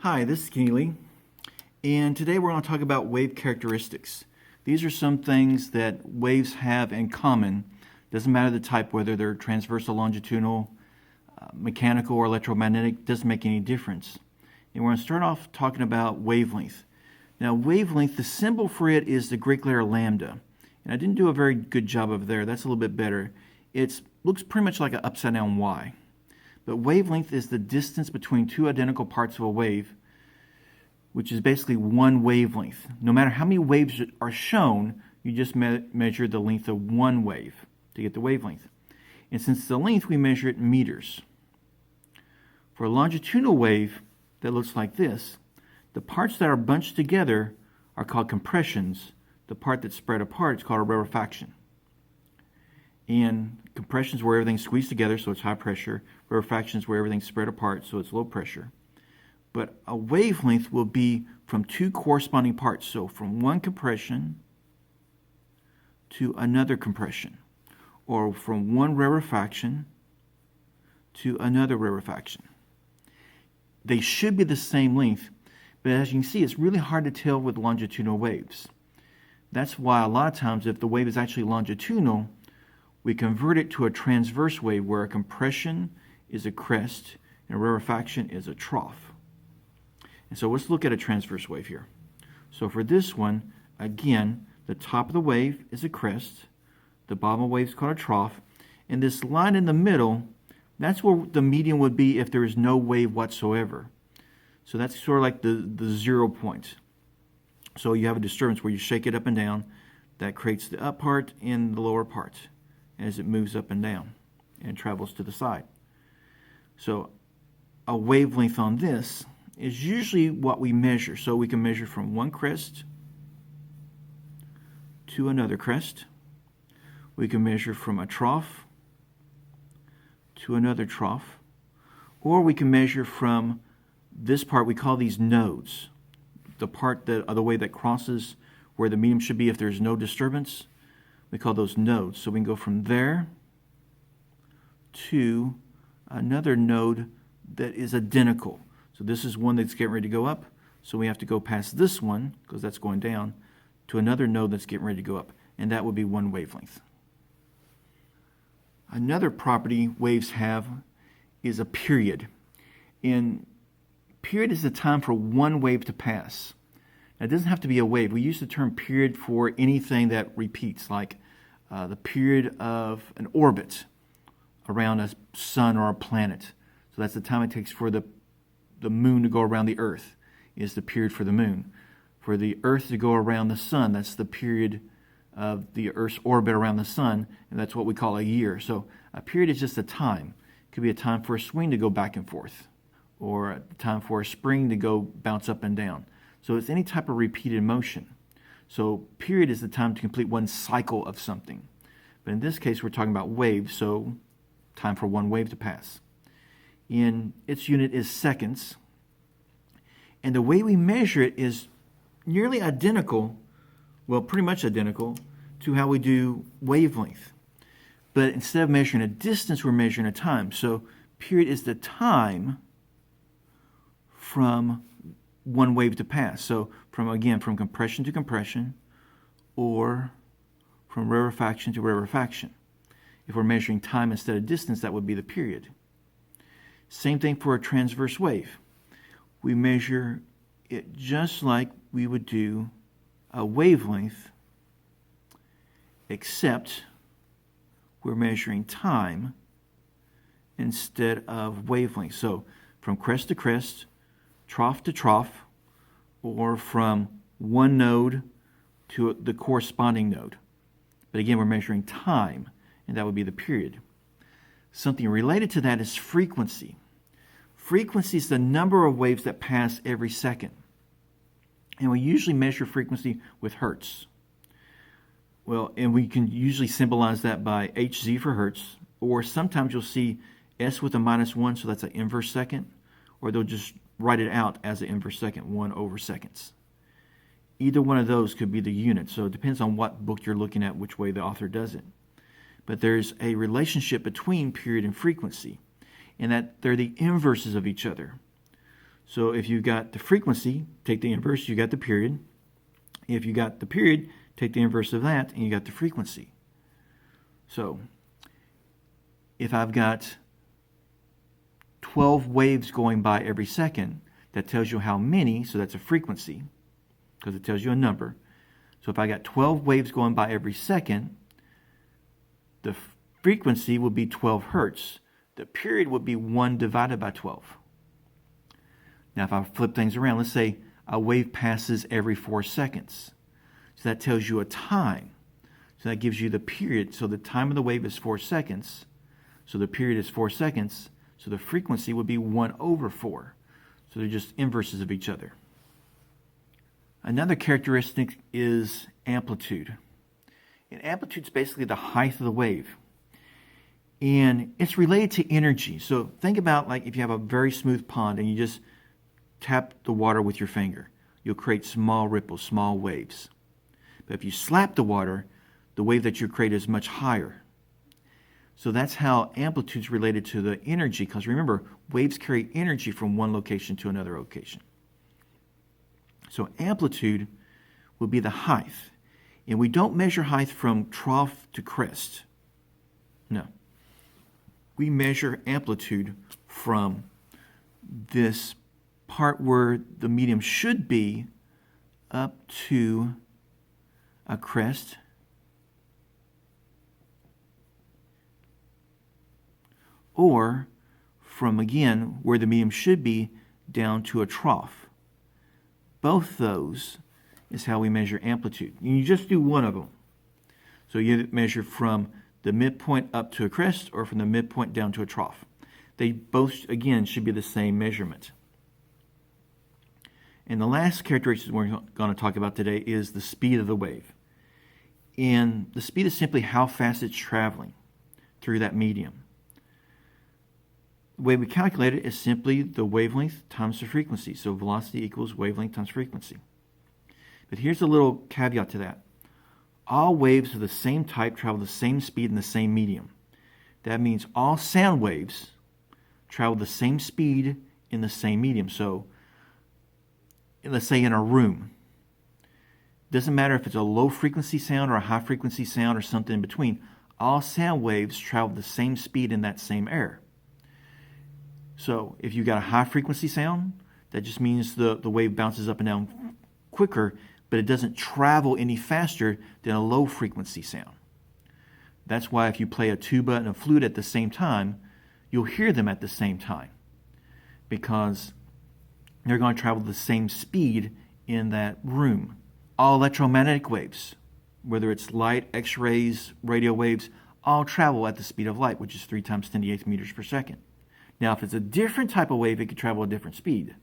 Hi, this is Keely, and today we're going to talk about wave characteristics. These are some things that waves have in common. Doesn't matter the type, whether they're transverse or longitudinal, mechanical or electromagnetic, doesn't make any difference. And we're going to start off talking about wavelength. Now, wavelength, the symbol for it is the Greek letter lambda. And I didn't do a very good job of there. That's a little bit better. It looks pretty much like an upside down Y. But wavelength is the distance between two identical parts of a wave, which is basically one wavelength. No matter how many waves are shown, you just measure the length of one wave to get the wavelength. And since it's the length, we measure it in meters. For a longitudinal wave that looks like this, the parts that are bunched together are called compressions. The part that's spread apart is called a rarefaction. And compression is where everything's squeezed together, so it's high pressure. Rarefaction is where everything's spread apart, so it's low pressure. But a wavelength will be from two corresponding parts. So from one compression to another compression, or from one rarefaction to another rarefaction. They should be the same length, but as you can see, it's really hard to tell with longitudinal waves. That's why a lot of times, if the wave is actually longitudinal, we convert it to a transverse wave where a compression is a crest and a rarefaction is a trough. And so let's look at a transverse wave here. So for this one, again, the top of the wave is a crest, the bottom of the wave is called a trough, and this line in the middle, that's where the median would be if there is no wave whatsoever. So that's sort of like the 0 point. So you have a disturbance where you shake it up and down. That creates the up part and the lower part as it moves up and down and travels to the side. So a wavelength on this is usually what we measure. So we can measure from one crest to another crest. We can measure from a trough to another trough. Or we can measure from this part, we call these nodes. The part that, the way that crosses where the medium should be if there's no disturbance, we call those nodes. So we can go from there to another node that is identical. So this is one that's getting ready to go up. So we have to go past this one, because that's going down, to another node that's getting ready to go up. And that would be one wavelength. Another property waves have is a period. And period is the time for one wave to pass. Now, it doesn't have to be a wave. We use the term period for anything that repeats, like the period of an orbit around a sun or a planet. So that's the time it takes for the moon to go around the Earth, is the period for the moon. For the Earth to go around the sun, that's the period of the Earth's orbit around the sun, and that's what we call a year. So a period is just a time. It could be a time for a swing to go back and forth, or a time for a spring to go bounce up and down. So it's any type of repeated motion. So period is the time to complete one cycle of something. But in this case, we're talking about waves, so time for one wave to pass. And its unit is seconds. And the way we measure it is nearly identical, well, pretty much identical, to how we do wavelength. But instead of measuring a distance, we're measuring a time. So period is the time from one wave to pass. So from compression to compression, or from rarefaction to rarefaction. If we're measuring time instead of distance, that would be the period. Same thing for a transverse wave. We measure it just like we would do a wavelength, except we're measuring time instead of wavelength. So from crest to crest, trough to trough, or from one node to the corresponding node. But again, we're measuring time, and that would be the period. Something related to that is frequency. Frequency is the number of waves that pass every second. And we usually measure frequency with hertz. Well, and we can usually symbolize that by Hz for hertz, or sometimes you'll see S with a -1, so that's an inverse second, or they'll just write it out as an inverse second, 1 over seconds. Either one of those could be the unit, so it depends on what book you're looking at, which way the author does it. But there's a relationship between period and frequency, in that they're the inverses of each other. So if you've got the frequency, take the inverse, you got the period. If you got the period, take the inverse of that, and you got the frequency. So if I've got 12 waves going by every second, that tells you how many, so that's a frequency, because it tells you a number. So if I got 12 waves going by every second, the frequency would be 12 hertz. The period would be 1 divided by 12. Now if I flip things around, let's say a wave passes every 4 seconds. So that tells you a time. So that gives you the period. So the time of the wave is 4 seconds. So the period is 4 seconds. So the frequency would be 1 over 4. So they're just inverses of each other. Another characteristic is amplitude. And amplitude is basically the height of the wave. And it's related to energy. So think about like if you have a very smooth pond and you just tap the water with your finger. You'll create small ripples, small waves. But if you slap the water, the wave that you create is much higher. So that's how amplitude is related to the energy, because remember, waves carry energy from one location to another location. So amplitude will be the height. And we don't measure height from trough to crest. No. We measure amplitude from this part where the medium should be up to a crest, or from, again, where the medium should be down to a trough. Both those is how we measure amplitude. You just do one of them. So you measure from the midpoint up to a crest or from the midpoint down to a trough. They both, again, should be the same measurement. And the last characteristic we're going to talk about today is the speed of the wave. And the speed is simply how fast it's traveling through that medium. The way we calculate it is simply the wavelength times the frequency. So velocity equals wavelength times frequency. But here's a little caveat to that. All waves of the same type travel the same speed in the same medium. That means all sound waves travel the same speed in the same medium. So let's say in a room. Doesn't matter if it's a low frequency sound or a high frequency sound or something in between. All sound waves travel the same speed in that same air. So if you've got a high frequency sound, that just means the wave bounces up and down quicker, but it doesn't travel any faster than a low frequency sound. That's why if you play a tuba and a flute at the same time, you'll hear them at the same time, because they're going to travel the same speed in that room. All electromagnetic waves, whether it's light, X-rays, radio waves, all travel at the speed of light, which is 3 times 10 to the 8th meters per second. Now, if it's a different type of wave, it could travel at a different speed.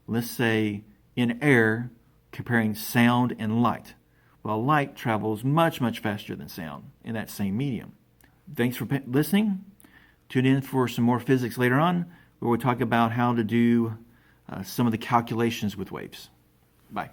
Let's say in air, comparing sound and light. Well, light travels much, much faster than sound in that same medium. Thanks for listening. Tune in for some more physics later on, where we'll talk about how to do some of the calculations with waves. Bye.